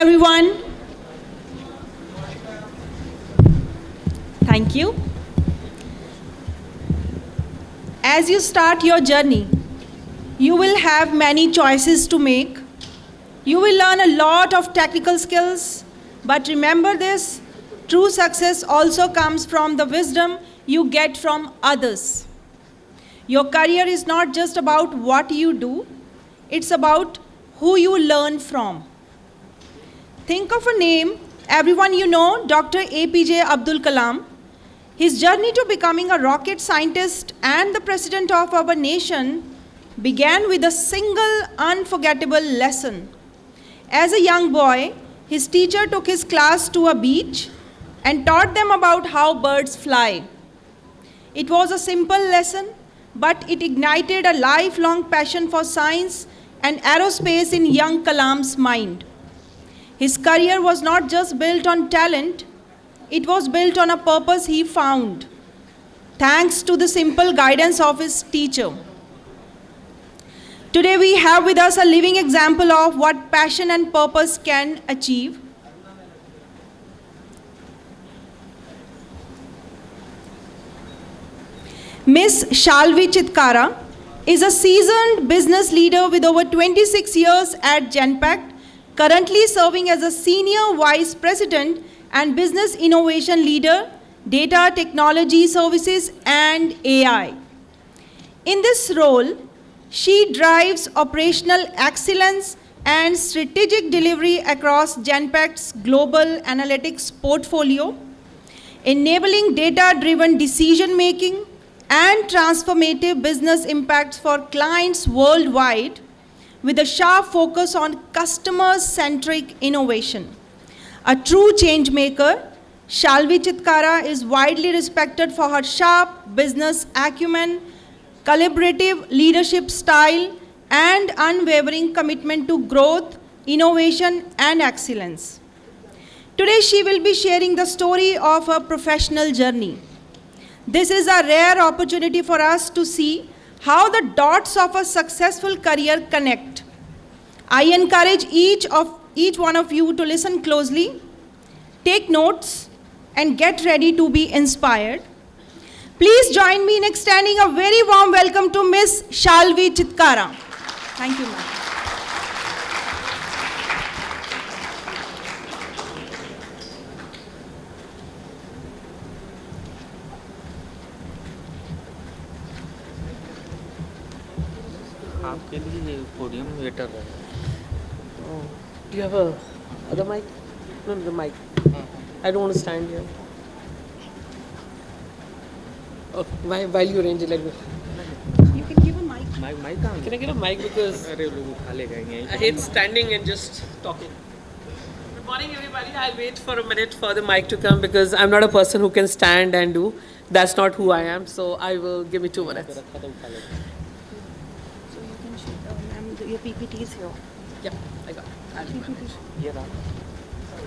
Everyone. Thank you. As you start your journey, you will have many choices to make. You will learn a lot of technical skills, but remember this, true success also comes from the wisdom you get from others. Your career is not just about what you do, it's about who you learn from. Think of a name, everyone you know, Dr. APJ Abdul Kalam. His journey to becoming a rocket scientist and the president of our nation began with a single unforgettable lesson. As a young boy, his teacher took his class to a beach and taught them about how birds fly. It was a simple lesson, but it ignited a lifelong passion for science and aerospace in young Kalam's mind. His career was not just built on talent, it was built on a purpose he found, thanks to the simple guidance of his teacher. Today we have with us a living example of what passion and purpose can achieve. Miss Shalvi Chitkara is a seasoned business leader with over 26 years at Genpact, currently serving as a Senior Vice President and Business Innovation Leader, Data Technology Services and AI. In this role, she drives operational excellence and strategic delivery across Genpact's global analytics portfolio, enabling data-driven decision-making and transformative business impacts for clients worldwide, with a sharp focus on customer-centric innovation. A true change maker, Shalvi Chitkara is widely respected for her sharp business acumen, collaborative leadership style, and unwavering commitment to growth, innovation, and excellence. Today, she will be sharing the story of her professional journey. This is a rare opportunity for us to see how the dots of a successful career connect. I encourage each one of you to listen closely, take notes, and get ready to be inspired. Please join me in extending a very warm welcome to Miss Shalvi Chitkara. Thank you, ma'am. आपके लिए podium waiter है. Oh, do you have a other mic? No, the mic. I don't want to stand here. Oh, while you arrange it like this. You can give a mic. Mic कहाँ Can I get a mic because अरे लोग उठा ले गए I hate standing and just talking. Good morning, everybody. I'll wait for a minute for the mic to come because I'm not a person who can stand and do. That's not who I am. So I will give me 2 minutes. So you can shoot, ma'am, your PPT is here. Yeah, I got it. I'll do it. ये रहा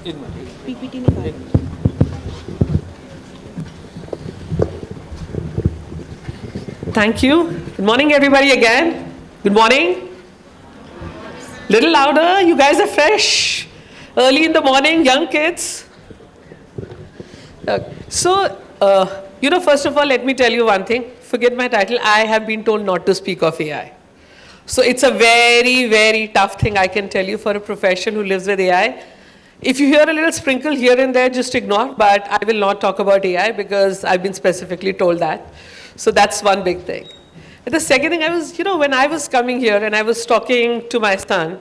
एक minute PPT निकाल. Thank you. Good morning, everybody, again. Good morning. Little louder. You guys are fresh. Early in the morning, young kids. First of all, let me tell you one thing. Forget my title. I have been told not to speak of AI. So it's a very, very tough thing, I can tell you, for a profession who lives with AI. If you hear a little sprinkle here and there, just ignore. But I will not talk about AI because I've been specifically told that. So that's one big thing. And the second thing, when I was coming here and I was talking to my son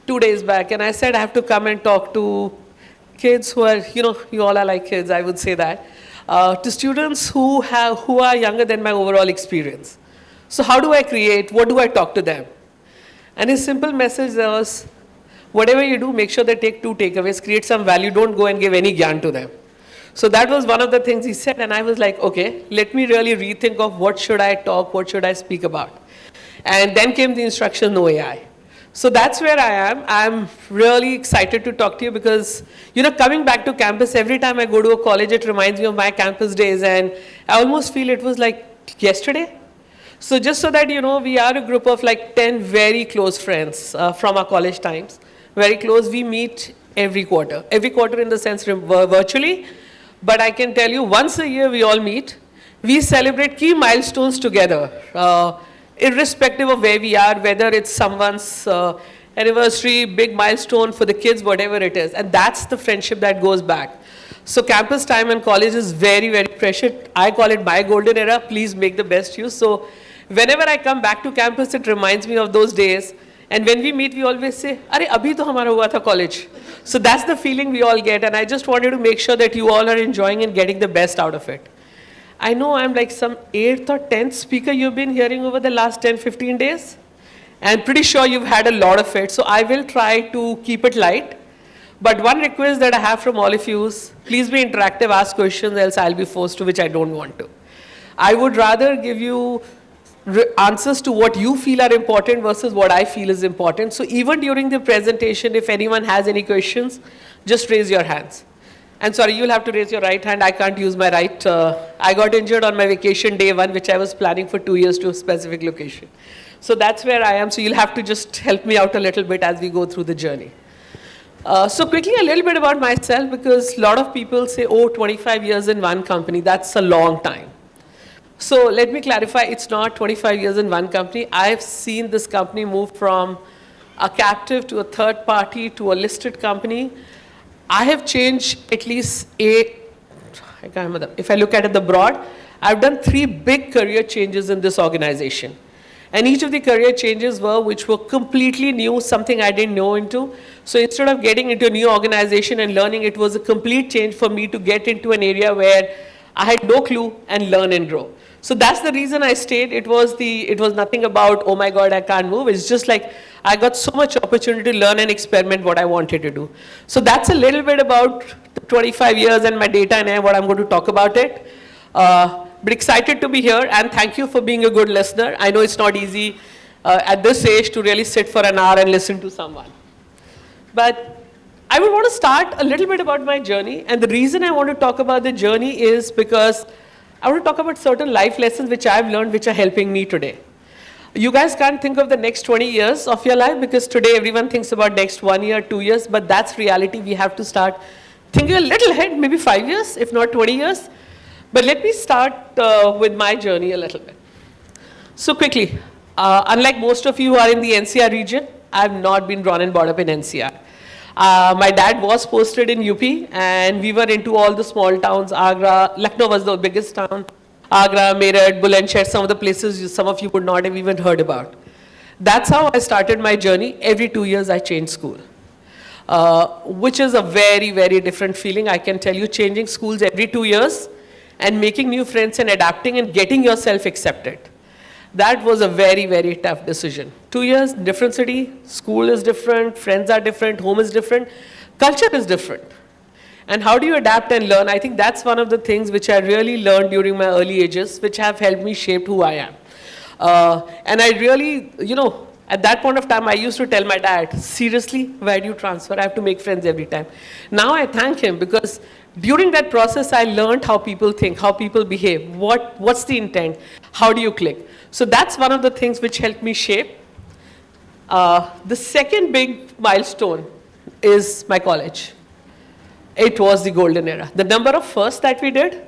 2 days back, and I said I have to come and talk to kids who are, you all are like kids, I would say that, to students who are younger than my overall experience. So how do I create? What do I talk to them? And his simple message was, whatever you do, make sure they take 2 takeaways, create some value, don't go and give any gyan to them. So that was one of the things he said, and I was like, okay, let me really rethink of what should I talk, what should I speak about. And then came the instruction, no AI. So that's where I am. I'm really excited to talk to you because, coming back to campus, every time I go to a college, it reminds me of my campus days, and I almost feel it was like yesterday. So just so that you know, we are a group of like 10 very close friends from our college times. Very close. We meet every quarter. Every quarter in the sense virtually, but I can tell you once a year we all meet. We celebrate key milestones together, irrespective of where we are, whether it's someone's anniversary, big milestone for the kids, whatever it is. And that's the friendship that goes back. So campus time and college is very, very precious. I call it my golden era. Please make the best use. So whenever I come back to campus, it reminds me of those days. And when we meet, we always say, "Arey, abhi to hamara hua tha college." So that's the feeling we all get. And I just wanted to make sure that you all are enjoying and getting the best out of it. I know I'm like some 8th or 10th speaker you've been hearing over the last 10, 15 days. And pretty sure you've had a lot of it. So I will try to keep it light. But one request that I have from all of you is, please be interactive, ask questions, else I'll be forced to, which I don't want to. I would rather give you answers to what you feel are important versus what I feel is important. So even during the presentation, if anyone has any questions, just raise your hands. And sorry, you'll have to raise your right hand. I can't use my right. I got injured on my vacation day 1, which I was planning for 2 years to a specific location. So that's where I am. So you'll have to just help me out a little bit as we go through the journey. So quickly, a little bit about myself, because a lot of people say, oh, 25 years in one company, that's a long time. So let me clarify, it's not 25 years in one company. I've seen this company move from a captive to a third party to a listed company. I have changed at least if I look at it the broad, I've done 3 big career changes in this organization. And each of the career changes which were completely new, something I didn't know into. So instead of getting into a new organization and learning, it was a complete change for me to get into an area where I had no clue and learn and grow. So that's the reason I stayed. It was nothing about, oh my God, I can't move. It's just like, I got so much opportunity to learn and experiment what I wanted to do. So that's a little bit about the 25 years and my data and what I'm going to talk about it. But excited to be here, and thank you for being a good listener. I know it's not easy at this age to really sit for an hour and listen to someone. But I would want to start a little bit about my journey. And the reason I want to talk about the journey is because I want to talk about certain life lessons which I've learned which are helping me today. You guys can't think of the next 20 years of your life, because today everyone thinks about next 1 year, 2 years, but that's reality. We have to start thinking a little ahead, maybe 5 years, if not 20 years. But let me start with my journey a little bit. So quickly, unlike most of you who are in the NCR region, I've not been born and brought up in NCR. My dad was posted in UP, and we were into all the small towns. Agra, Lucknow was the biggest town. Agra, Meerut, Bulandshahr, some of the places some of you would not have even heard about. That's how I started my journey. Every 2 years I changed school, which is a very, very different feeling. I can tell you, changing schools every 2 years and making new friends and adapting and getting yourself accepted. That was a very, very tough decision. 2 years, different city, school is different, friends are different, home is different, culture is different. And how do you adapt and learn? I think that's one of the things which I really learned during my early ages, which have helped me shape who I am. And I really, at that point of time, I used to tell my dad, seriously, where do you transfer? I have to make friends every time. Now I thank him, because during that process, I learned how people think, how people behave, what's the intent, how do you click. So that's one of the things which helped me shape. The second big milestone is my college. It was the golden era. The number of firsts that we did,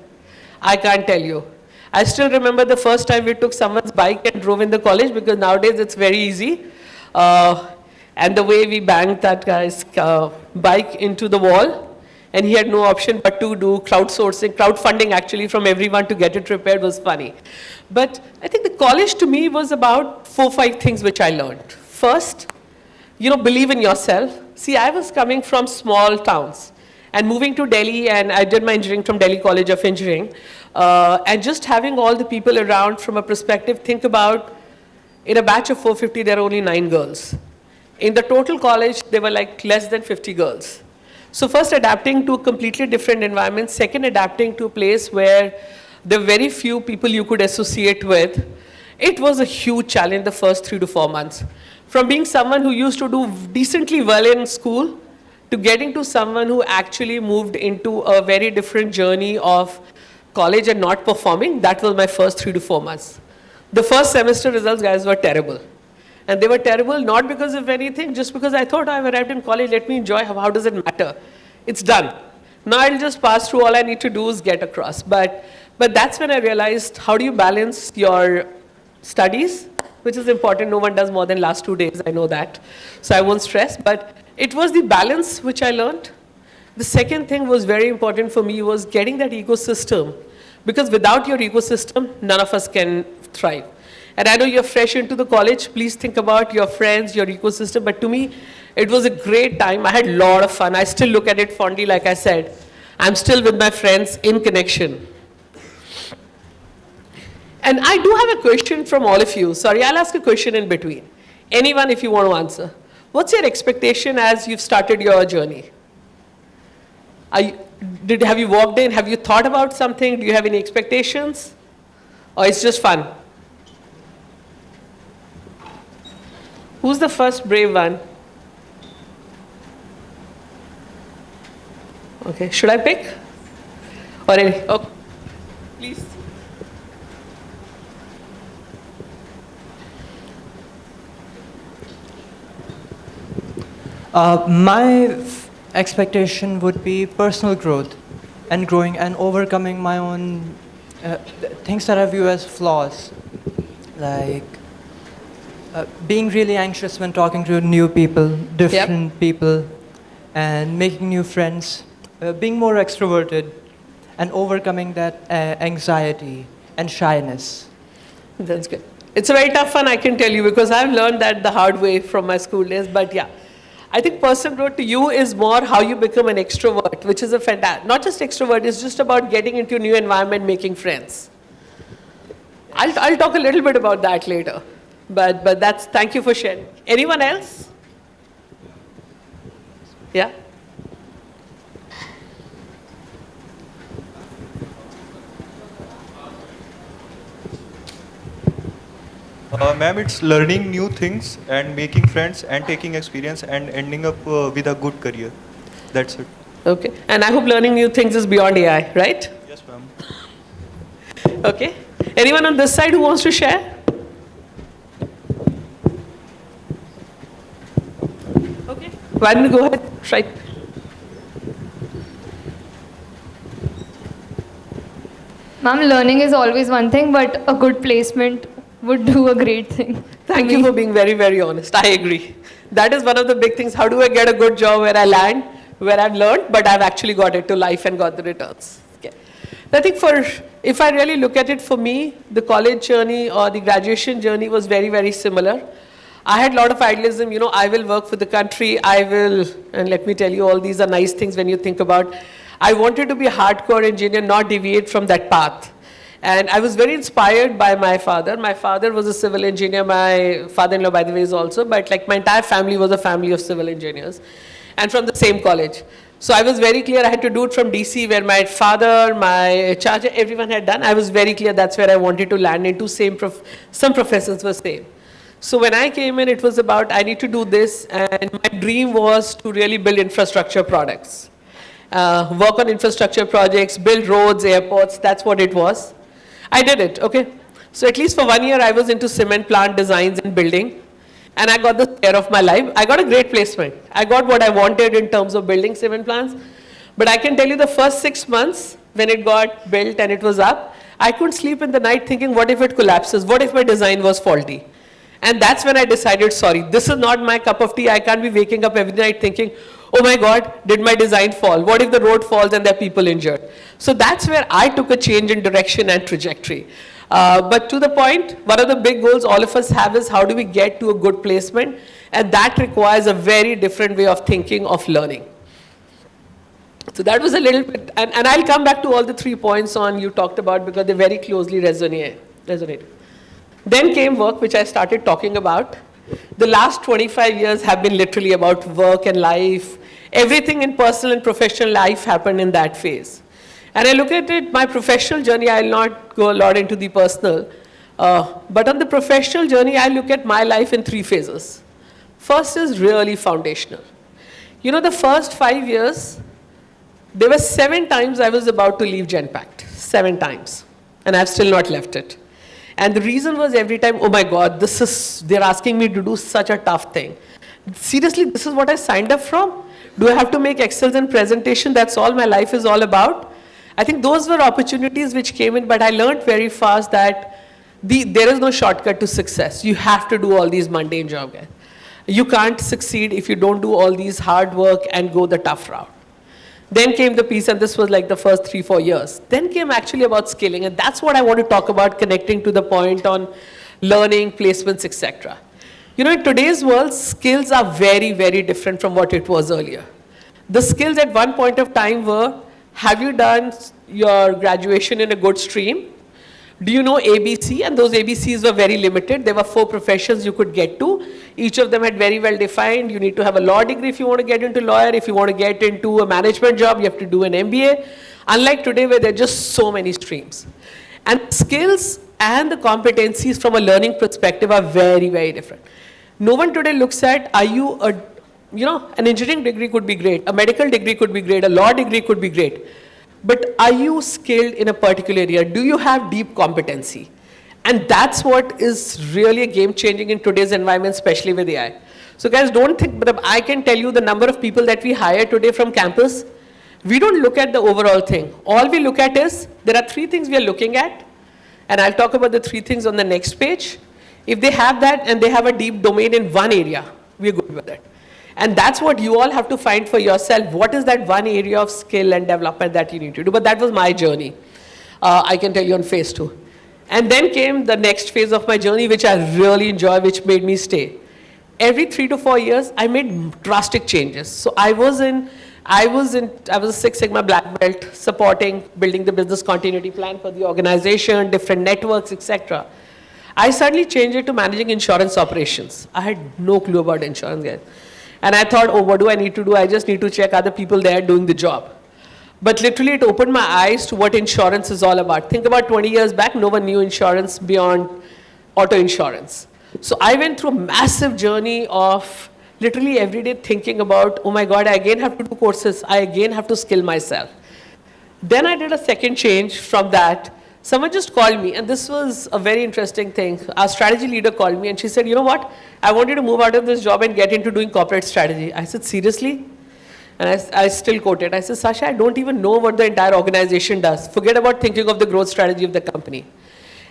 I can't tell you. I still remember the first time we took someone's bike and drove in the college, because nowadays it's very easy. And the way we banged that guy's bike into the wall, and he had no option but to do crowdfunding actually from everyone to get it repaired, was funny. But I think the college to me was about 4 or 5 things which I learned. First, believe in yourself. See, I was coming from small towns and moving to Delhi, and I did my engineering from Delhi College of Engineering. And just having all the people around from a perspective, think about, in a batch of 450, there are only 9 girls. In the total college, there were like less than 50 girls. So first, adapting to a completely different environment. Second, adapting to a place where there were very few people you could associate with. It was a huge challenge the first 3 to 4 months. From being someone who used to do decently well in school, to getting to someone who actually moved into a very different journey of college and not performing, that was my first 3 to 4 months. The first semester results, guys, were terrible. And they were terrible, not because of anything, just because I thought I've arrived in college, let me enjoy, how does it matter? It's done. Now I'll just pass through, all I need to do is get across. But that's when I realized, how do you balance your studies, which is important, no one does more than last 2 days, I know that. So I won't stress, but it was the balance which I learned. The second thing was very important for me was getting that ecosystem, because without your ecosystem, none of us can thrive. And I know you're fresh into the college, please think about your friends, your ecosystem, but to me, it was a great time. I had a lot of fun. I still look at it fondly, like I said. I'm still with my friends in connection. And I do have a question from all of you. Sorry, I'll ask a question in between. Anyone, if you want to answer. What's your expectation as you've started your journey? Have you walked in? Have you thought about something? Do you have any expectations? Or it's just fun? Who's the first brave one? Okay, should I pick? Or any? Oh, please. My expectation would be personal growth and growing and overcoming my own things that I view as flaws, like being really anxious when talking to new people, different people, and making new friends, being more extroverted, and overcoming that anxiety and shyness. That's good. It's a very tough one, I can tell you, because I've learned that the hard way from my school days, but yeah. I think personal growth to you is more how you become an extrovert, which is a fantastic, not just extrovert, it's just about getting into a new environment, making friends. I'll talk a little bit about that later, but that's, thank you for sharing. Anyone else? Yeah? Ma'am, it's learning new things and making friends and taking experience and ending up with a good career. That's it. Okay. And I hope learning new things is beyond AI, right? Yes, ma'am. Okay. Anyone on this side who wants to share? Okay. Why don't you go ahead? Right. Ma'am, learning is always one thing, but a good placement would do a great thing. Thank you for being very, very honest. I agree. That is one of the big things. How do I get a good job where I land, where I've learned, but I've actually got it to life and got the returns? Okay. I think if I really look at it for me, the college journey or the graduation journey was very, very similar. I had a lot of idealism, you know, I will work for the country, I will, and let me tell you, all these are nice things when you think about. I wanted to be a hardcore engineer, not deviate from that path. And I was very inspired by my father. My father was a civil engineer. My father-in-law, by the way, is also. But like my entire family was a family of civil engineers. And from the same college. So I was very clear I had to do it from DC, where my father, my charger, everyone had done. I was very clear that's where I wanted to land into. Some professors were same. So when I came in, it was about I need to do this. And my dream was to really build infrastructure products. Work on infrastructure projects, build roads, airports. That's what it was. I did it, okay. So at least for 1 year, I was into cement plant designs and building. And I got the scare of my life. I got a great placement. I got what I wanted in terms of building cement plants. But I can tell you the first 6 months, when it got built and it was up, I couldn't sleep in the night thinking, what if it collapses? What if my design was faulty? And that's when I decided, sorry, this is not my cup of tea. I can't be waking up every night thinking, oh my God, did my design fall? What if the road falls and there are people injured? So that's where I took a change in direction and trajectory. But to the point, one of the big goals all of us have is how do we get to a good placement? And that requires a very different way of thinking, of learning. So that was a little bit, and I'll come back to all the 3 points on you talked about because they very closely resonate. Then came work, which I started talking about. The last 25 years have been literally about work and life. Everything in personal and professional life happened in that phase. And I look at it, my professional journey, I'll not go a lot into the personal. But on the professional journey, I look at my life in 3 phases. First is really foundational. You know, the first 5 years, there were 7 times I was about to leave Genpact. 7 times. And I've still not left it. And the reason was every time, oh my God, they're asking me to do such a tough thing. Seriously, this is what I signed up from? Do I have to make Excels and presentation? That's all my life is all about. I think those were opportunities which came in, but I learned very fast that there is no shortcut to success. You have to do all these mundane jobs. You can't succeed if you don't do all these hard work and go the tough route. Then came the piece, and this was like the first 3-4 years. Then came actually about scaling, and that's what I want to talk about, connecting to the point on learning, placements, etc. You know, in today's world, skills are very, very different from what it was earlier. The skills at one point of time were, have you done your graduation in a good stream? Do you know ABC? And those ABCs were very limited. There were 4 professions you could get to. Each of them had very well defined. You need to have a law degree if you want to get into lawyer. If you want to get into a management job, you have to do an MBA. Unlike today where there are just so many streams. And skills and the competencies from a learning perspective are very, very different. No one today looks at, are you an engineering degree could be great, a medical degree could be great, a law degree could be great. But are you skilled in a particular area? Do you have deep competency? And that's what is really a game changing in today's environment, especially with AI. So guys, don't think, but I can tell you the number of people that we hire today from campus. We don't look at the overall thing. All we look at is, there are 3 things we are looking at. And I'll talk about the 3 things on the next page. If they have that and they have a deep domain in one area, we're good with it. And that's what you all have to find for yourself. What is that one area of skill and development that you need to do? But that was my journey. I can tell you on phase 2. And then came the next phase of my journey, which I really enjoy, which made me stay. Every 3 to 4 years, I made drastic changes. So I was a Six Sigma black belt, supporting, building the business continuity plan for the organization, different networks, etc. I suddenly changed it to managing insurance operations. I had no clue about insurance, guys. And I thought, oh, what do I need to do? I just need to check other people there doing the job. But literally, it opened my eyes to what insurance is all about. Think about 20 years back, no one knew insurance beyond auto insurance. So I went through a massive journey of literally every day thinking about, oh my God, I again have to do courses. I again have to skill myself. Then I did a second change from that. Someone just called me, and this was a very interesting thing. Our strategy leader called me, and she said, you know what? I want you to move out of this job and get into doing corporate strategy. I said, seriously? And I still quote it. I said, Sasha, I don't even know what the entire organization does. Forget about thinking of the growth strategy of the company.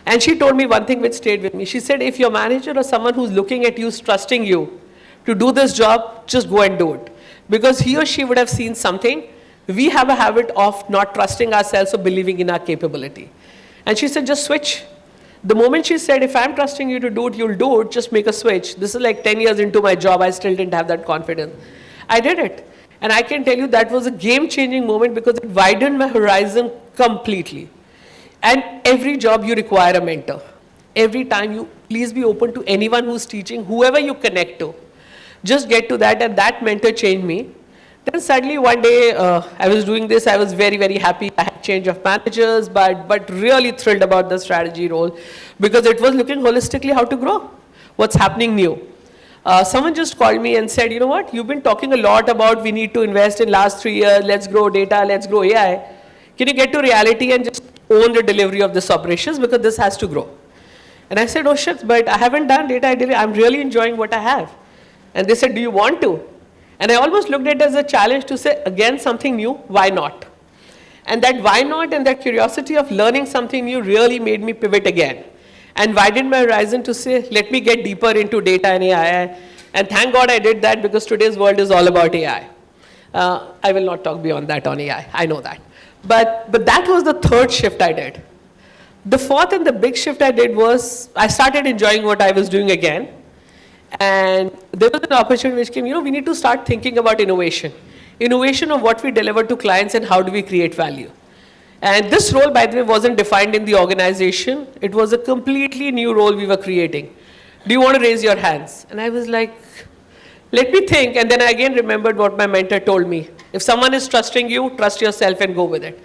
And she told me one thing which stayed with me. She said, if your manager or someone who's looking at you is trusting you to do this job, just go and do it. Because he or she would have seen something. We have a habit of not trusting ourselves or believing in our capability. And she said, just switch. The moment she said, if I'm trusting you to do it, you'll do it, just make a switch. This is like 10 years into my job, I still didn't have that confidence. I did it. And I can tell you that was a game-changing moment because it widened my horizon completely. And every job you require a mentor. Every time you please be open to anyone who's teaching, whoever you connect to. Just get to that, and that mentor changed me. Then suddenly one day, I was doing this, I was very, very happy. I had change of managers, but really thrilled about the strategy role because it was looking holistically how to grow, what's happening new. Someone just called me and said, you know what, you've been talking a lot about we need to invest in last 3 years, let's grow data, let's grow AI. Can you get to reality and just own the delivery of this operations because this has to grow? And I said, oh shit, but I haven't done data, I'm really enjoying what I have. And they said, do you want to? And I almost looked at it as a challenge to say, again, something new, why not? And that why not and that curiosity of learning something new really made me pivot again. And widened my horizon to say, let me get deeper into data and AI. And thank God I did that because today's world is all about AI. I will not talk beyond that on AI, I know that. But that was the third shift I did. The fourth and the big shift I did was, I started enjoying what I was doing again. And there was an opportunity which came, we need to start thinking about innovation. Innovation of what we deliver to clients and how do we create value. And this role, by the way, wasn't defined in the organization. It was a completely new role we were creating. Do you want to raise your hands? And I was like, let me think. And then I again remembered what my mentor told me. If someone is trusting you, trust yourself and go with it.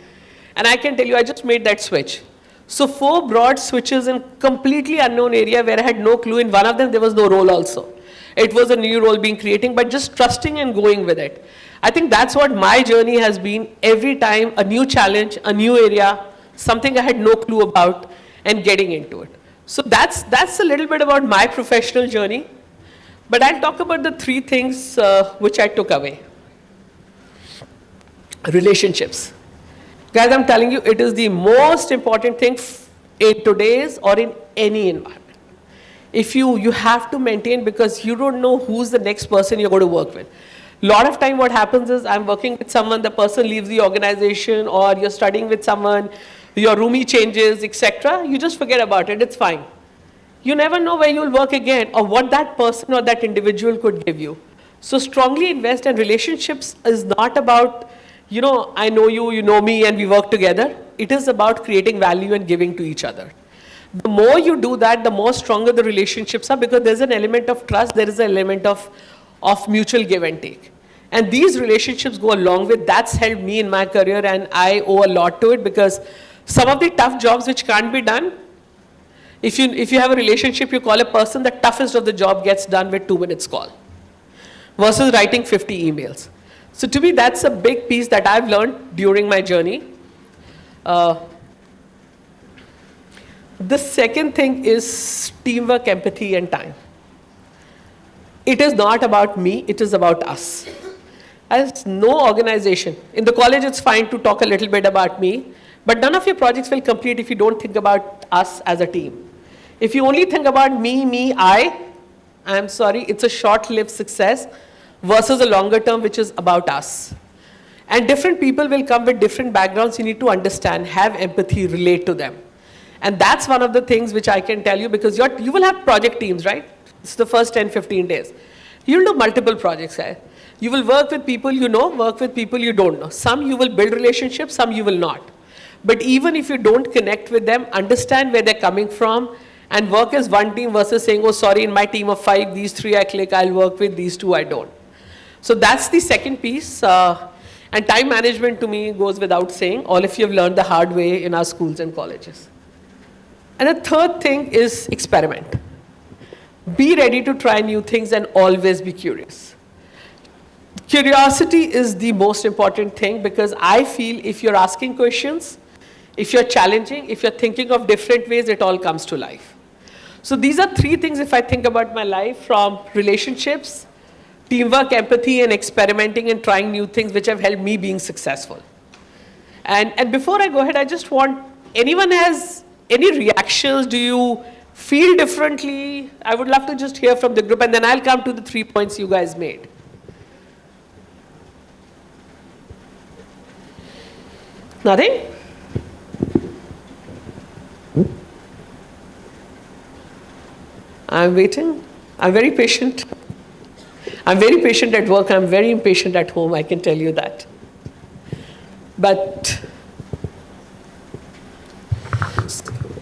And I can tell you, I just made that switch. So 4 broad switches in completely unknown area where I had no clue. In one of them, there was no role also. It was a new role being created, but just trusting and going with it. I think that's what my journey has been. Every time, a new challenge, a new area, something I had no clue about, and getting into it. So that's a little bit about my professional journey. But I'll talk about the three things which I took away. Relationships. Guys, I'm telling you, it is the most important thing in today's or in any environment. If you have to maintain, because you don't know who's the next person you're going to work with. A lot of time what happens is I'm working with someone, the person leaves the organization, or you're studying with someone, your roomie changes, etc. You just forget about it, it's fine. You never know where you'll work again or what that person or that individual could give you. So strongly invest in relationships is not about, I know you, you know me, and we work together. It is about creating value and giving to each other. The more you do that, the more stronger the relationships are, because there's an element of trust, there is an element of mutual give and take. And these relationships go along with, that's helped me in my career, and I owe a lot to it, because some of the tough jobs which can't be done, if you have a relationship, you call a person, the toughest of the job gets done with 2 minutes call versus writing 50 emails. So to me, that's a big piece that I've learned during my journey. The second thing is teamwork, empathy, and time. It is not about me, it is about us. As no organization, in the college it's fine to talk a little bit about me, but none of your projects will complete if you don't think about us as a team. If you only think about me, I'm sorry, it's a short-lived success versus a longer term which is about us. And different people will come with different backgrounds. You need to understand, have empathy, relate to them. And that's one of the things which I can tell you, because you will have project teams, right? It's the first 10, 15 days. You'll do multiple projects, right? You will work with people you know, work with people you don't know. Some you will build relationships, some you will not. But even if you don't connect with them, understand where they're coming from, and work as one team versus saying, oh, sorry, in my team of 5, these 3 I click, I'll work with, these 2 I don't. So that's the second piece. And time management to me goes without saying. All of you have learned the hard way in our schools and colleges. And the third thing is experiment. Be ready to try new things and always be curious. Curiosity is the most important thing, because I feel if you're asking questions, if you're challenging, if you're thinking of different ways, it all comes to life. So these are 3 things if I think about my life, from relationships, teamwork, empathy, and experimenting and trying new things, which have helped me being successful. And before I go ahead, I just want, anyone has any reactions? Do you feel differently? I would love to just hear from the group, and then I'll come to the 3 points you guys made. Nothing? I'm waiting. I'm very patient. I'm very patient at work. I'm very impatient at home, I can tell you that. But,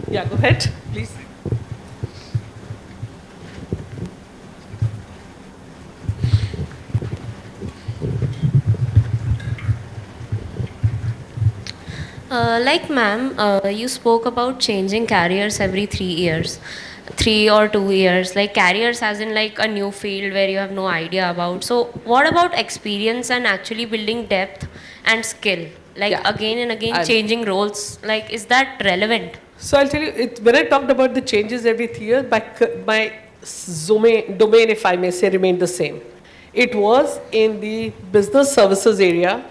yeah, go ahead, please. Like ma'am, you spoke about changing careers every 3 years, 3 or 2 years, like careers as in like a new field where you have no idea about. So what about experience and actually building depth and skill? Like again and again changing roles, like is that relevant? So I'll tell you, when I talked about the changes every 3 years, my domain, if I may say, remained the same. It was in the business services area,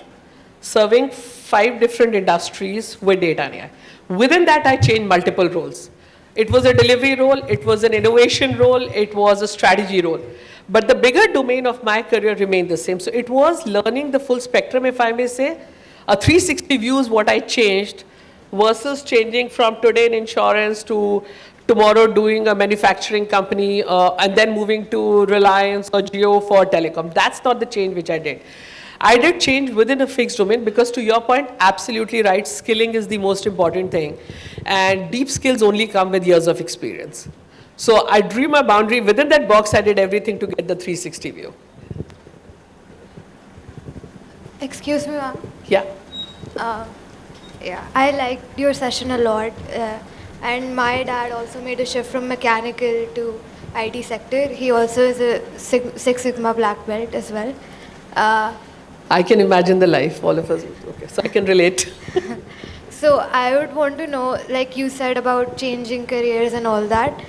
serving 5 different industries with data and AI. Within that, I changed multiple roles. It was a delivery role, it was an innovation role, it was a strategy role. But the bigger domain of my career remained the same. So it was learning the full spectrum, if I may say. A 360 view is what I changed, versus changing from today in insurance to tomorrow doing a manufacturing company and then moving to Reliance or Jio for telecom. That's not the change which I did. I did change within a fixed domain, because to your point, absolutely right, skilling is the most important thing. And deep skills only come with years of experience. So I drew my boundary. Within that box, I did everything to get the 360 view. Excuse me, ma'am. Yeah. Yeah, I liked your session a lot. And my dad also made a shift from mechanical to IT sector. He also is a Six Sigma black belt as well. I can imagine the life, all of us. Okay, so I can relate. So I would want to know, like you said about changing careers and all that,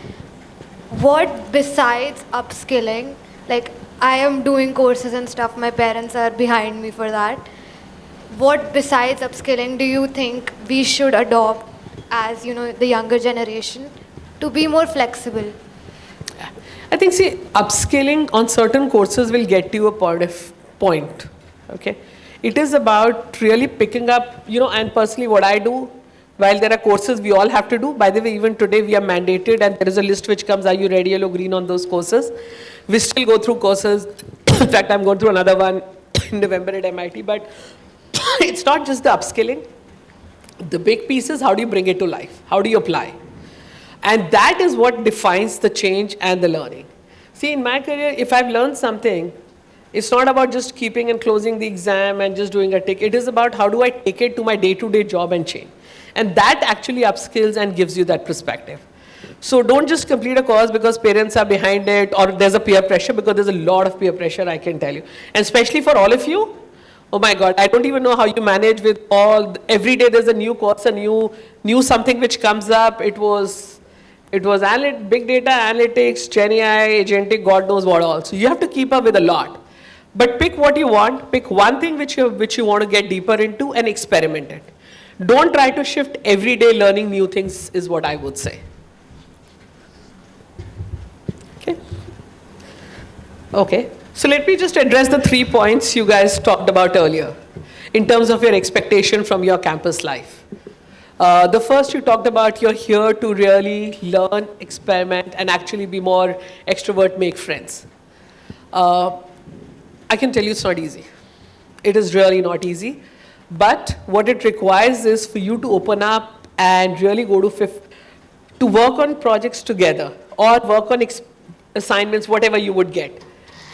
what besides upskilling, like I am doing courses and stuff, my parents are behind me for that. What besides upskilling do you think we should adopt as, the younger generation to be more flexible? I think, see, upskilling on certain courses will get you a point, okay? It is about really picking up, and personally what I do, while there are courses we all have to do, by the way, even today we are mandated and there is a list which comes, are you red, yellow, green on those courses? We still go through courses. In fact, I'm going through another one in November at MIT, but it's not just the upskilling. The big piece is how do you bring it to life? How do you apply? And that is what defines the change and the learning. See, in my career, if I've learned something, it's not about just keeping and closing the exam and just doing a tick. It is about how do I take it to my day-to-day job and change. And that actually upskills and gives you that perspective. So don't just complete a course because parents are behind it or there's a peer pressure, because there's a lot of peer pressure, I can tell you. And especially for all of you, oh my God, I don't even know how you manage with every day there's a new course, a new something which comes up. It was big data, analytics, GenAI, agentic, God knows what all. So you have to keep up with a lot. But pick what you want, pick one thing which you want to get deeper into and experiment it. Don't try to shift every day. Learning new things is what I would say. Okay. So let me just address the 3 points you guys talked about earlier in terms of your expectation from your campus life. The first, you talked about you're here to really learn, experiment, and actually be more extrovert, make friends. I can tell you it's not easy. It is really not easy. But what it requires is for you to open up and really go to work on projects together or work on assignments, whatever you would get.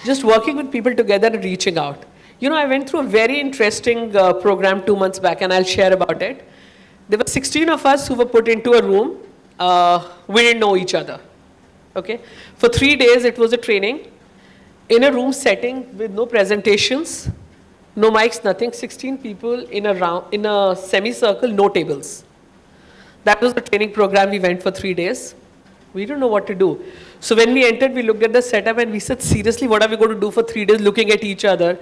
Just working with people together and reaching out. I went through a very interesting program 2 months back, and I'll share about it. There were 16 of us who were put into a room. We didn't know each other. Okay? For 3 days, it was a training in a room setting with no presentations, no mics, nothing. 16 people in a semicircle, no tables. That was the training program we went for 3 days. We didn't know what to do. So when we entered, we looked at the setup and we said, seriously, what are we going to do for 3 days looking at each other?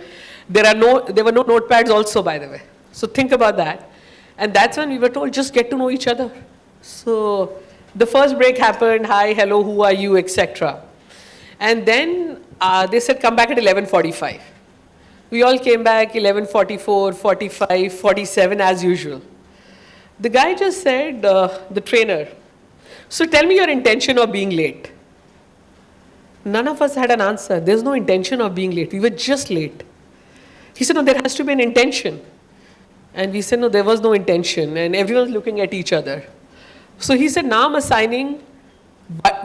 There were no notepads also, by the way. So think about that. And that's when we were told, just get to know each other. So the first break happened, hi, hello, who are you, etc. And then they said, come back at 11:45. We all came back 11:44, 45, 47 as usual. The guy just said, the trainer, so tell me your intention of being late. None of us had an answer. There's no intention of being late. We were just late. He said, no, there has to be an intention. And we said, no, there was no intention. And everyone's looking at each other. So he said, now I'm assigning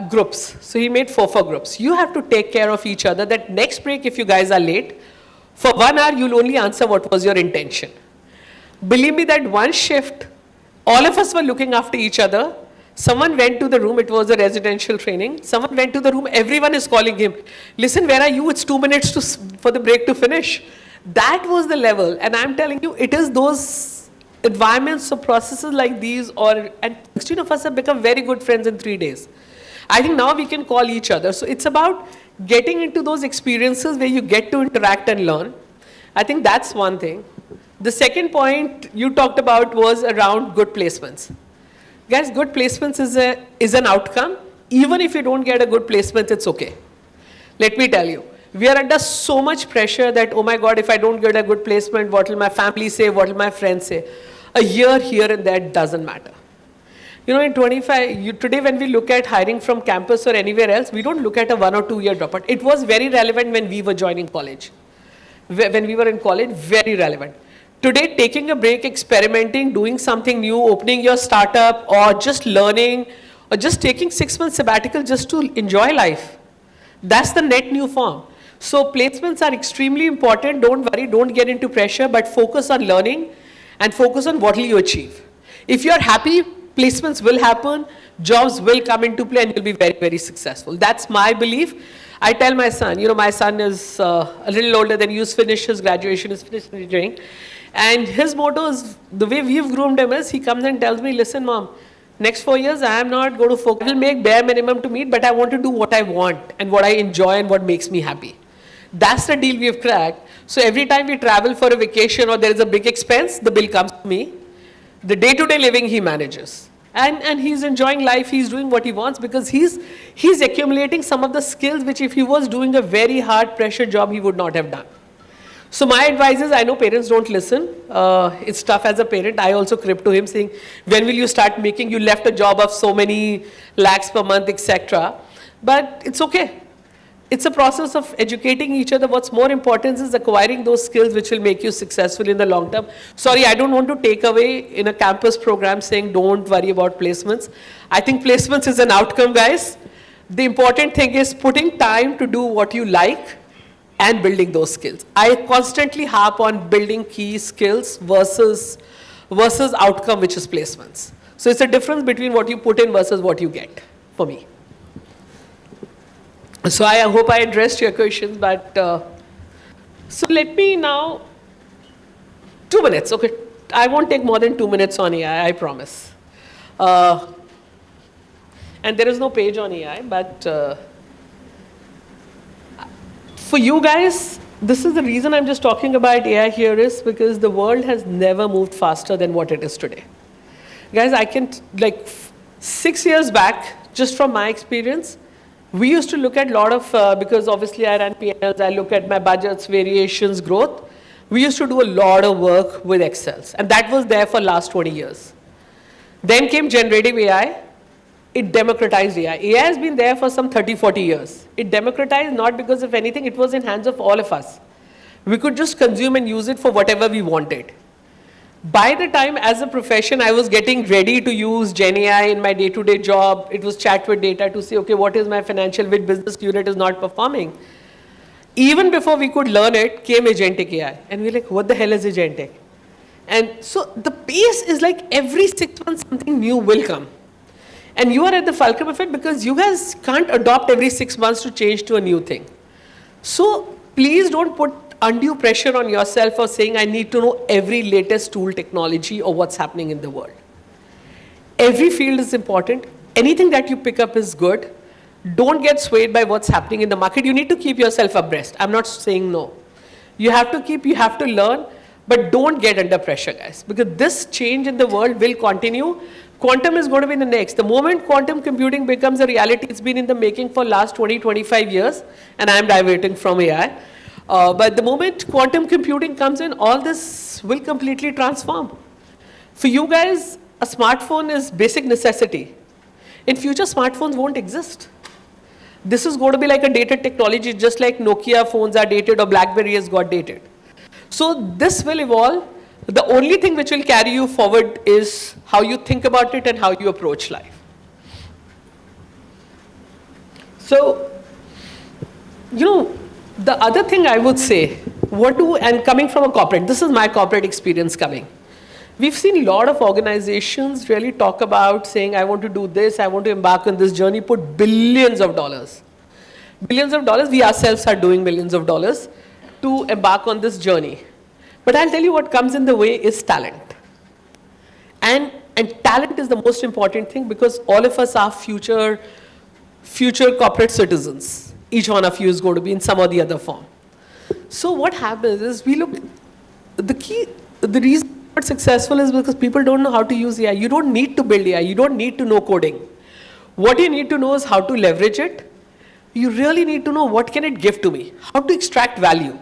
groups. So he made 4 groups. You have to take care of each other. That next break, if you guys are late, for 1 hour, you'll only answer what was your intention. Believe me, that one shift, all of us were looking after each other. Someone went to the room, it was a residential training. Someone went to the room, everyone is calling him. Listen, where are you? It's 2 minutes for the break to finish. That was the level. And I'm telling you, it is those environments or processes like these, and 16 of us have become very good friends in 3 days. I think now we can call each other. So it's about getting into those experiences where you get to interact and learn. I think that's one thing. The second point you talked about was around good placements. Guys, good placements is an outcome. Even if you don't get a good placement, it's okay. Let me tell you, we are under so much pressure that, oh my God, if I don't get a good placement, what will my family say? What will my friends say? A year here and there doesn't matter. In 25, today when we look at hiring from campus or anywhere else, we don't look at a 1 or 2 year dropout. It was very relevant when we were joining college. When we were in college, very relevant. Today, taking a break, experimenting, doing something new, opening your startup, or just learning, or just taking 6 months sabbatical just to enjoy life. That's the net new form. So placements are extremely important. Don't worry, don't get into pressure, but focus on learning and focus on what will you achieve. If you're happy, placements will happen, jobs will come into play, and you'll be very, very successful. That's my belief. I tell my son, my son is a little older than you, finished his graduation, is finished engineering. And his motto is, the way we've groomed him is, he comes and tells me, listen mom, next 4 years I am not going to focus, I will make bare minimum to meet, but I want to do what I want and what I enjoy and what makes me happy. That's the deal we've cracked. So every time we travel for a vacation or there is a big expense, the bill comes to me. The day-to-day living he manages. And he's enjoying life, he's doing what he wants because he's accumulating some of the skills which if he was doing a very hard pressure job, he would not have done. So my advice is, I know parents don't listen. It's tough as a parent. I also cribbed to him saying, when will you start making, you left a job of so many lakhs per month, etc. But it's okay. It's a process of educating each other. What's more important is acquiring those skills which will make you successful in the long term. Sorry, I don't want to take away in a campus program saying don't worry about placements. I think placements is an outcome, guys. The important thing is putting time to do what you like and building those skills. I constantly harp on building key skills versus outcome, which is placements. So it's a difference between what you put in versus what you get, for me. So I hope I addressed your questions, but so let me now, 2 minutes, okay. I won't take more than 2 minutes on AI, I promise. And there is no page on AI, but for you guys, this is the reason I'm just talking about AI here is because the world has never moved faster than what it is today. Guys, I can, like 6 years back, just from my experience, we used to look at a lot of, because obviously I ran P&Ls, I look at my budgets, variations, growth. We used to do a lot of work with Excels, and that was there for last 20 years. Then came generative AI. It democratized AI. AI has been there for some 30, 40 years. It democratized not because of anything, it was in hands of all of us. We could just consume and use it for whatever we wanted. By the time as a profession, I was getting ready to use Gen AI in my day-to-day job. It was chat with data to see, okay, what is my financial, which business unit is not performing. Even before we could learn it, came agentic AI. And we're like, what the hell is agentic? And so the pace is like every 6 months, something new will come. And you are at the fulcrum of it because you guys can't adopt every 6 months to change to a new thing. So please don't put undue pressure on yourself for saying, I need to know every latest tool, technology, or what's happening in the world. Every field is important. Anything that you pick up is good. Don't get swayed by what's happening in the market. You need to keep yourself abreast. I'm not saying no. You have to learn, but don't get under pressure, guys, because this change in the world will continue. Quantum is going to be the next. The moment quantum computing becomes a reality, it's been in the making for last 20, 25 years, and I'm diverting from AI. But the moment quantum computing comes in, all this will completely transform. For you guys, a smartphone is basic necessity. In future, smartphones won't exist. This is going to be like a dated technology, just like Nokia phones are dated or BlackBerry has got dated. So this will evolve. The only thing which will carry you forward is how you think about it and how you approach life. So, you know, the other thing I would say, and coming from a corporate, this is my corporate experience coming. We've seen a lot of organizations really talk about saying, I want to do this, I want to embark on this journey, put billions of dollars. Billions of dollars, we ourselves are doing millions of dollars to embark on this journey. But I'll tell you what comes in the way is talent. And talent is the most important thing because all of us are future corporate citizens. Each one of you is going to be in some or the other form. So what happens is we look, the reason we're successful is because people don't know how to use AI. You don't need to build AI. You don't need to know coding. What you need to know is how to leverage it. You really need to know what can it give to me, how to extract value.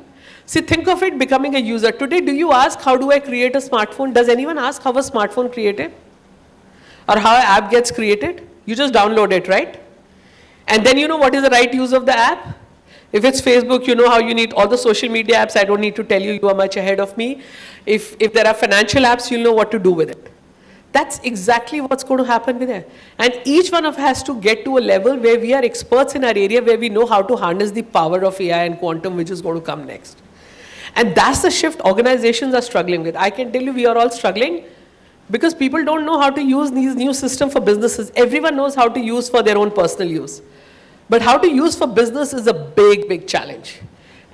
See, think of it becoming a user. Today, do you ask, how do I create a smartphone? Does anyone ask how a smartphone created? Or how an app gets created? You just download it, right? And then you know what is the right use of the app? If it's Facebook, you know how you need all the social media apps. I don't need to tell you, you are much ahead of me. If there are financial apps, you'll know what to do with it. That's exactly what's going to happen with it. And each one of us has to get to a level where we are experts in our area, where we know how to harness the power of AI and quantum, which is going to come next. And that's the shift organizations are struggling with. I can tell you we are all struggling because people don't know how to use these new systems for businesses. Everyone knows how to use for their own personal use. But how to use for business is a big, big challenge.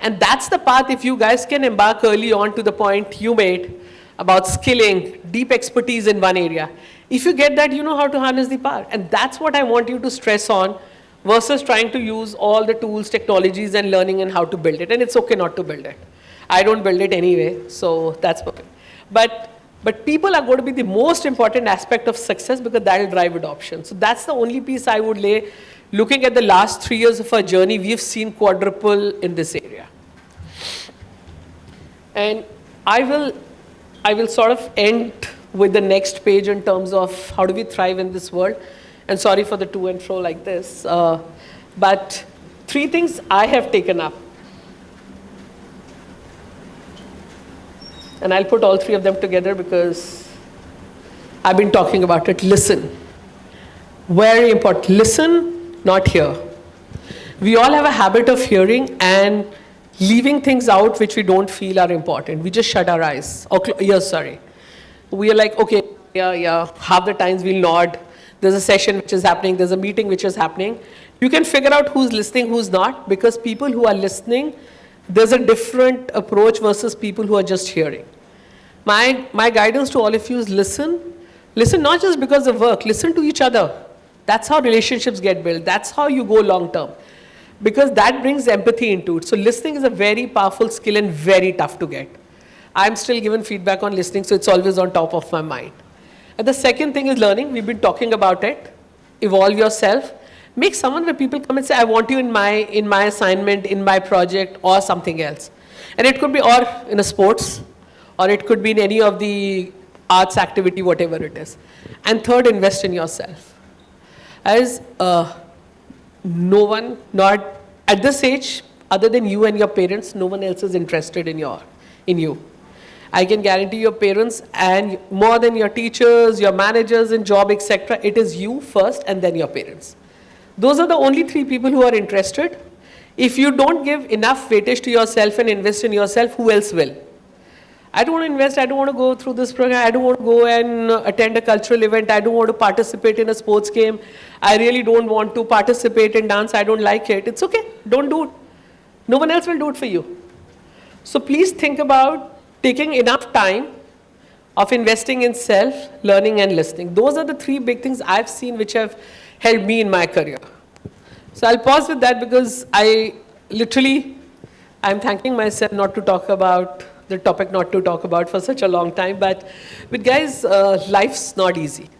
And that's the path, if you guys can embark early on to the point you made, about skilling, deep expertise in one area. If you get that, you know how to harness the power. And that's what I want you to stress on versus trying to use all the tools, technologies, and learning and how to build it. And it's okay not to build it. I don't build it anyway, so that's perfect. But people are going to be the most important aspect of success because that will drive adoption. So that's the only piece I would lay. Looking at the last 3 years of our journey, we've seen quadruple in this area. And I will sort of end with the next page in terms of how do we thrive in this world. And sorry for the to and fro like this. But 3 things I have taken up. And I'll put all 3 of them together because I've been talking about it. Listen. Very important. Listen, not hear. We all have a habit of hearing and leaving things out which we don't feel are important. We just shut our eyes. Ears, sorry. We are like, okay, yeah. Half the times we'll nod. There's a session which is happening. There's a meeting which is happening. You can figure out who's listening, who's not, because people who are listening, there's a different approach versus people who are just hearing. My guidance to all of you is listen. Listen not just because of work. Listen to each other. That's how relationships get built. That's how you go long term. Because that brings empathy into it. So listening is a very powerful skill and very tough to get. I'm still given feedback on listening, so it's always on top of my mind. And the second thing is learning. We've been talking about it. Evolve yourself. Make someone where people come and say, I want you in my assignment, in my project, or something else. And it could be or in a sports, or it could be in any of the arts activity, whatever it is. And third, invest in yourself. As no one, not at this age, other than you and your parents, no one else is interested in you. I can guarantee your parents and more than your teachers, your managers in job, etc. It is you first and then your parents. Those are the only 3 people who are interested. If you don't give enough weightage to yourself and invest in yourself, who else will? I don't want to invest, I don't want to go through this program, I don't want to go and attend a cultural event, I don't want to participate in a sports game, I really don't want to participate in dance, I don't like it. It's okay, don't do it. No one else will do it for you. So please think about taking enough time of investing in self, learning and listening. Those are the 3 big things I've seen which have helped me in my career. So I'll pause with that because I'm thanking myself not to talk about the topic not to talk about for such a long time. But guys, life's not easy.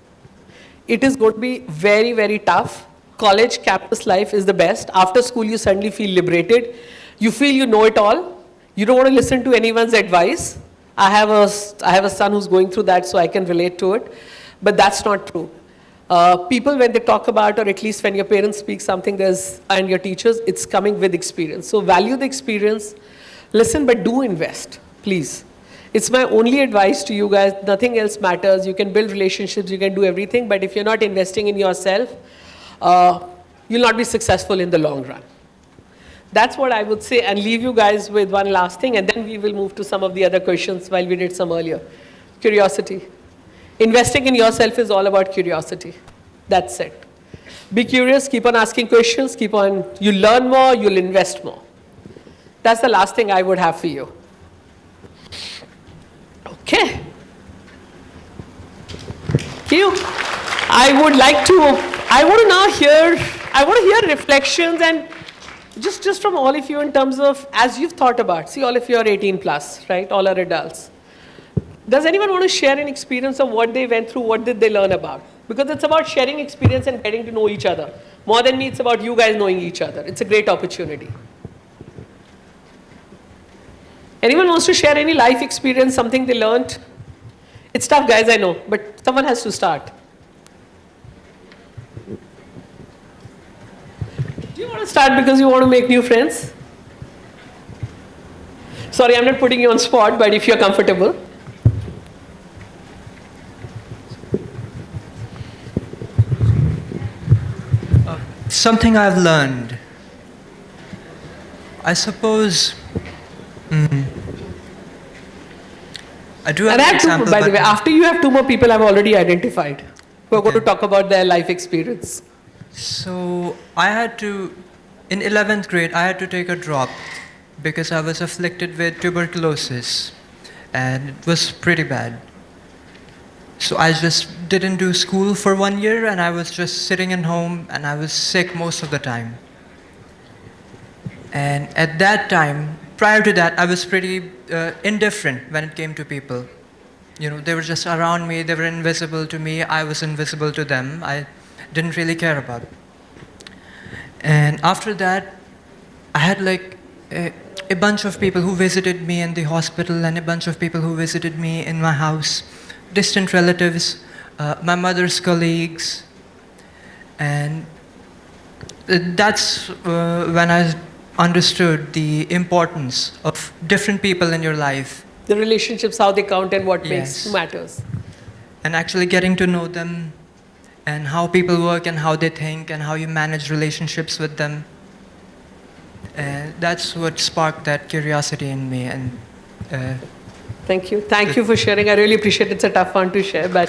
It is going to be very, very tough. College campus life is the best. After school, you suddenly feel liberated. You feel you know it all. You don't want to listen to anyone's advice. I have a son who's going through that, so I can relate to it. But that's not true. People, when they talk about, or at least when your parents speak something, and your teachers, it's coming with experience. So value the experience. Listen, but do invest. Please. It's my only advice to you guys. Nothing else matters. You can build relationships, you can do everything, but if you're not investing in yourself, you'll not be successful in the long run. That's what I would say, and leave you guys with one last thing, and then we will move to some of the other questions while we did some earlier. Curiosity. Investing in yourself is all about curiosity. That's it. Be curious, keep on asking questions, you learn more, you'll invest more. That's the last thing I would have for you. Okay. I want to hear reflections and just from all of you in terms of, as you've thought about, see all of you are 18 plus, right? All are adults. Does anyone want to share an experience of what they went through, what did they learn about? Because it's about sharing experience and getting to know each other. More than me, it's about you guys knowing each other. It's a great opportunity. Anyone wants to share any life experience, something they learned? It's tough, guys, I know, but someone has to start. Do you want to start because you want to make new friends? Sorry, I'm not putting you on spot, but if you're comfortable. Something I've learned. I suppose. I do have an example. By the way, after you have 2 more people I've already identified who are going to talk about their life experience. So I had to, in 11th grade, I had to take a drop because I was afflicted with tuberculosis. and it was pretty bad. So I just didn't do school for 1 year, and I was just sitting at home, and I was sick most of the time. And at that time, prior to that, I was pretty indifferent when it came to people. You know, they were just around me, they were invisible to me, I was invisible to them. I didn't really care about it. And after that, I had like a bunch of people who visited me in the hospital, and a bunch of people who visited me in my house, distant relatives, my mother's colleagues. And that's when I understood the importance of different people in your life. The relationships, how they count and what Yes. matters. And actually getting to know them, and how people work, and how they think, and how you manage relationships with them. And that's what sparked that curiosity in me. And Thank you. Thank you for sharing. I really appreciate it. It's a tough one to share, but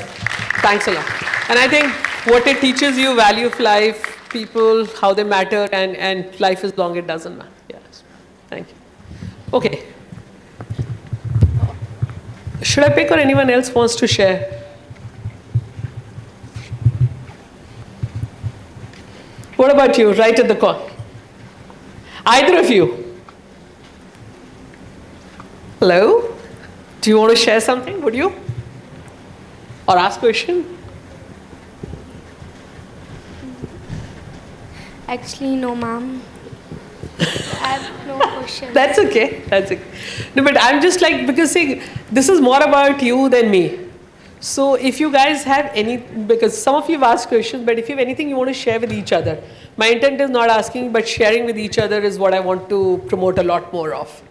thanks a lot. And I think what it teaches you, value of life, people, how they matter, and life is long, it doesn't matter. Yes. Thank you. Okay. Should I pick, or anyone else wants to share? What about you, right at the corner? Either of you? Hello? Do you want to share something? Would you? Or ask a question? Actually, no, ma'am. I have no question. That's okay. That's okay. No, but I'm just like, because see, this is more about you than me. So if you guys have any, because some of you have asked questions, but if you have anything you want to share with each other, my intent is not asking, but sharing with each other is what I want to promote a lot more of.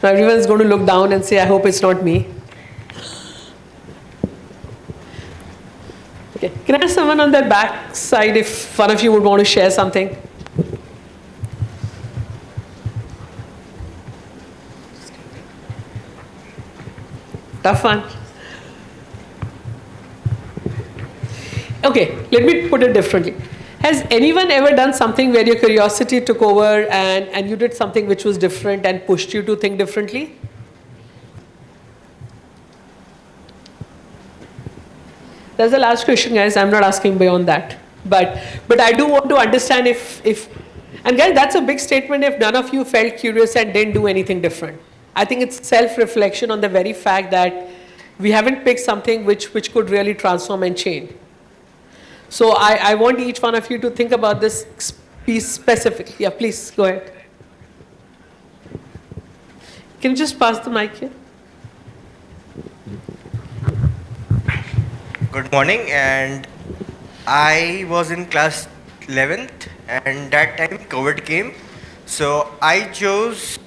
Now everyone's going to look down and say, I hope it's not me. Okay. Can I ask someone on that back side if one of you would want to share something? Tough one. Okay, let me put it differently. Has anyone ever done something where your curiosity took over and you did something which was different and pushed you to think differently? That's the last question, guys. I'm not asking beyond that. But I do want to understand if and guys, that's a big statement if none of you felt curious and didn't do anything different. I think it's self-reflection on the very fact that we haven't picked something which could really transform and change. So I want each one of you to think about this piece specifically. Yeah, please, go ahead. Can you just pass the mic here? Good morning, and I was in class 11th, and that time COVID came. So I chose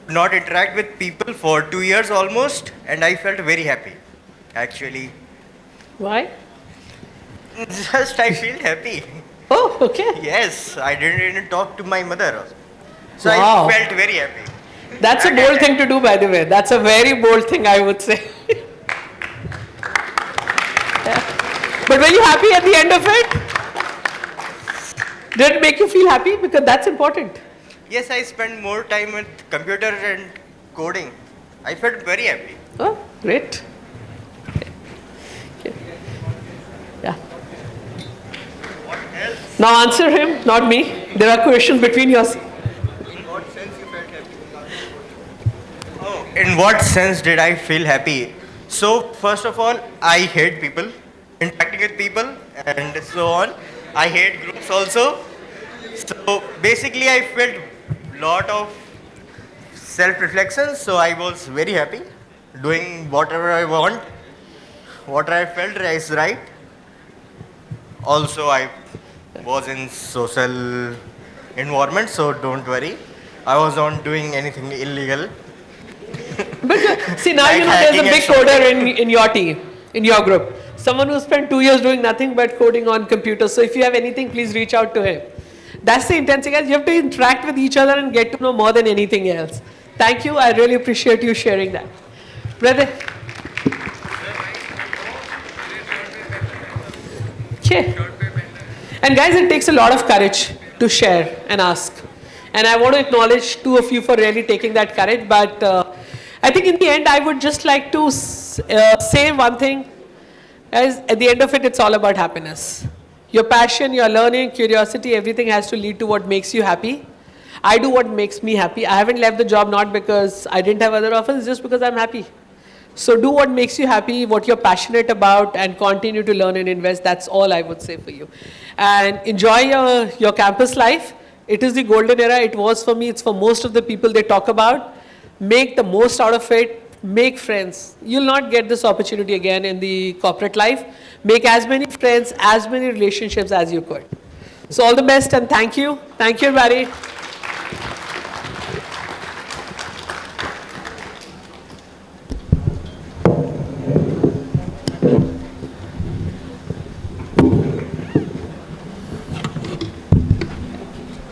not interact with people for 2 years almost, and I felt very happy, actually. Why? Just I feel happy. Oh, okay. Yes, I didn't even talk to my mother. So Wow. I felt very happy. That's a bold thing to do, by the way. That's a very bold thing, I would say. Yeah. But were you happy at the end of it? Did it make you feel happy? Because that's important. Yes, I spent more time with computer and coding. I felt very happy. Oh, great. Okay. Yeah. What else? Now answer him, not me. There are questions between yours. In what sense you felt happy? Oh, in what sense did I feel happy? So, first of all, I hate people, interacting with people, and so on. I hate groups also. So, basically, I felt lot of self-reflection. So, I was very happy doing whatever I want, what I felt is right. Also, I was in social environment, so don't worry. I was not doing anything illegal. But see, now Like you know there's a hacking big and coder in your team, in your group. Someone who spent 2 years doing nothing but coding on computers. So if you have anything, please reach out to him. That's the intensity, guys. You have to interact with each other and get to know more than anything else. Thank you. I really appreciate you sharing that. Brother. Okay. And guys, it takes a lot of courage to share and ask. And I want to acknowledge two of you for really taking that courage. But I think in the end, I would just like to say one thing. As at the end of it, it's all about happiness. Your passion, your learning, curiosity, everything has to lead to what makes you happy. I do what makes me happy. I haven't left the job not because I didn't have other offers, just because I'm happy. So do what makes you happy, what you're passionate about, and continue to learn and invest. That's all I would say for you. And enjoy your campus life. It is the golden era. It was for me. It's for most of the people they talk about. Make the most out of it. Make friends. You'll not get this opportunity again in the corporate life. Make as many friends, as many relationships as you could. So all the best and thank you. Thank you, everybody.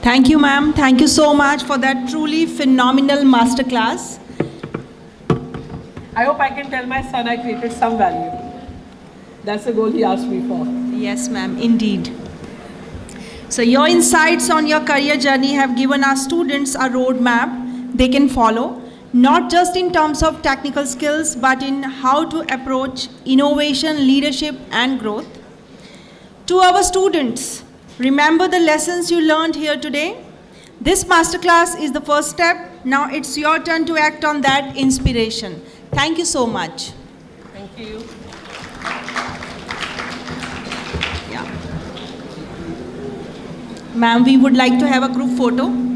Thank you, ma'am. Thank you so much for that truly phenomenal masterclass. I hope I can tell my son I created some value. That's the goal he asked me for. Yes, ma'am, indeed. So your insights on your career journey have given our students a roadmap they can follow, not just in terms of technical skills, but in how to approach innovation, leadership, and growth. To our students, remember the lessons you learned here today. This masterclass is the first step. Now it's your turn to act on that inspiration. Thank you so much. Thank you. Yeah. Ma'am, we would like to have a group photo.